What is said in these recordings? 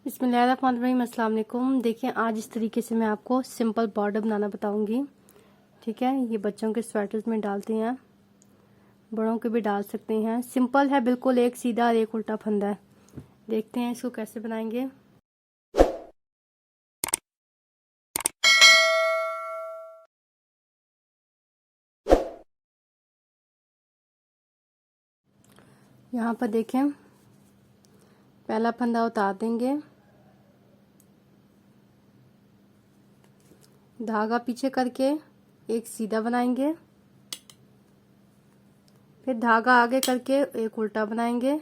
बिस्मिल्लाहिर्रहमानिर्रहीम। अस्सलाम वालेकुम। देखिए आज इस तरीके से मैं आपको सिंपल बॉर्डर बनाना बताऊंगी। ठीक है, ये बच्चों के स्वेटर्स में डालते हैं, बड़ों के भी डाल सकते हैं। सिंपल है बिल्कुल, एक सीधा और एक उल्टा फंदा है। देखते हैं इसको कैसे बनाएंगे। यहाँ पर देखें, पहला फंदा उतार देंगे, धागा पीछे करके एक सीधा बनाएंगे, फिर धागा आगे करके एक उल्टा बनाएंगे।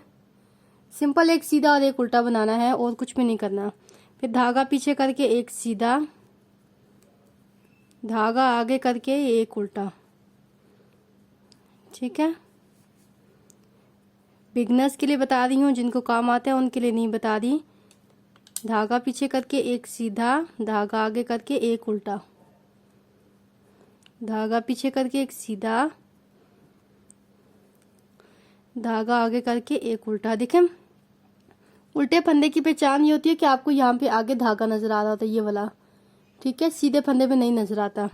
सिंपल एक सीधा और एक उल्टा बनाना है और कुछ भी नहीं करना। फिर धागा पीछे करके एक सीधा, धागा आगे करके एक उल्टा। ठीक है, बिगनर्स के लिए बता रही हूँ, जिनको काम आता है उनके लिए नहीं बता रही। धागा पीछे करके एक सीधा, धागा आगे करके एक उल्टा, धागा पीछे करके एक सीधा, धागा आगे करके एक उल्टा। देखें, उल्टे फंदे की पहचान ये होती है कि आपको यहाँ पे आगे धागा नजर आ रहा होता है, ये वाला। ठीक है, सीधे फंदे पे नहीं नजर आता।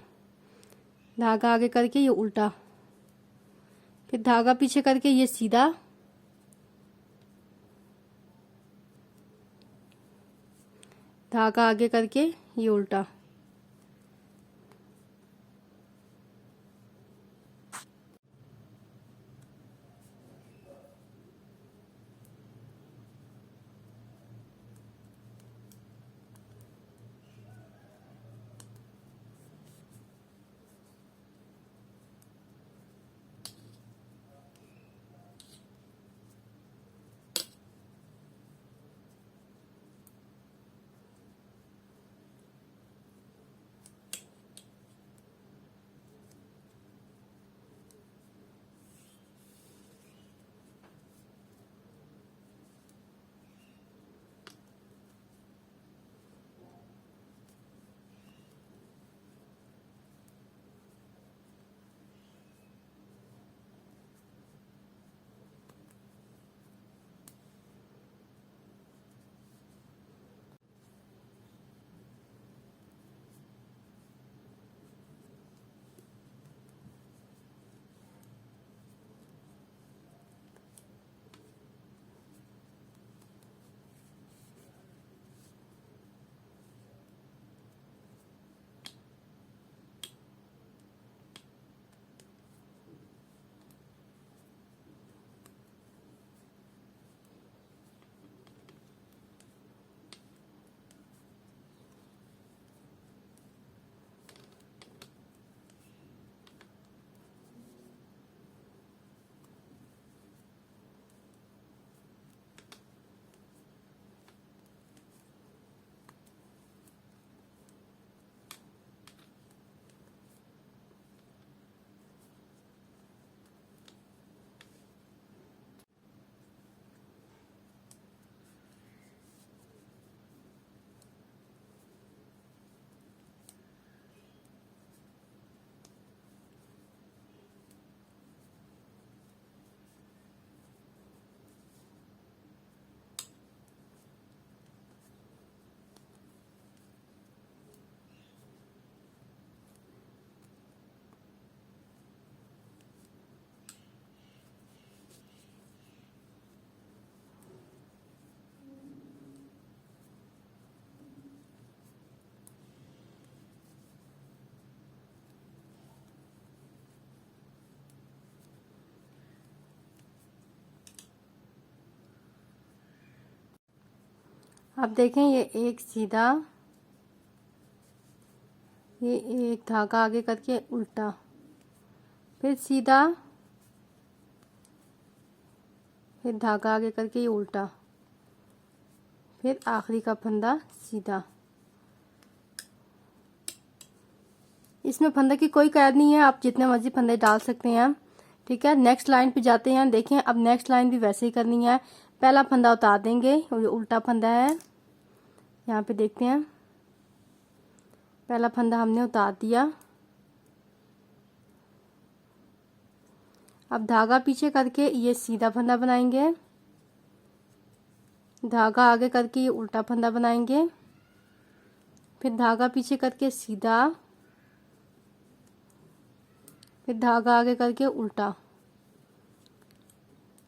धागा आगे करके ये उल्टा, फिर धागा पीछे करके ये सीधा, धागा आगे करके ये उल्टा। अब देखें, ये एक सीधा, ये एक धागा आगे करके उल्टा, फिर सीधा, फिर धागा आगे करके ये उल्टा, फिर आखिरी का फंदा सीधा। इसमें फंदे की कोई कैद नहीं है, आप जितने मर्जी फंदे डाल सकते हैं। ठीक है, नेक्स्ट लाइन पे जाते हैं। देखें, अब नेक्स्ट लाइन भी वैसे ही करनी है। पहला फंदा उतार देंगे, ये उल्टा फंदा है। यहाँ पे देखते हैं, पहला फंदा हमने उतार दिया। अब धागा पीछे करके ये सीधा फंदा बनाएंगे, धागा आगे करके ये उल्टा फंदा बनाएंगे, फिर धागा पीछे करके सीधा, फिर धागा आगे करके उल्टा,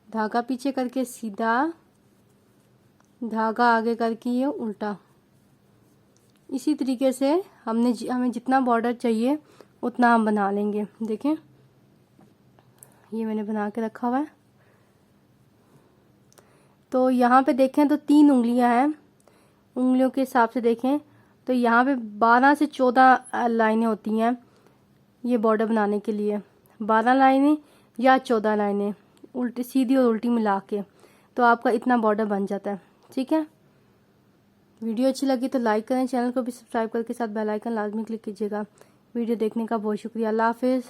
धागा पीछे करके सीधा, धागा आगे करके ये उल्टा। इसी तरीके से हमें जितना बॉर्डर चाहिए उतना हम बना लेंगे। देखें ये मैंने बना के रखा हुआ है। तो यहाँ पे देखें तो 3 उंगलियां हैं, उंगलियों के हिसाब से देखें तो यहाँ पे 12 से 14 लाइनें होती हैं ये बॉर्डर बनाने के लिए, 12 लाइनें या 14 लाइनें उल्टी सीधी और उल्टी मिला के, तो आपका इतना बॉर्डर बन जाता है। ठीक है, वीडियो अच्छी लगी तो लाइक करें, चैनल को भी सब्सक्राइब करके साथ बेल आइकन लाजमी क्लिक कीजिएगा। वीडियो देखने का बहुत शुक्रिया। अल्लाह हाफिज़।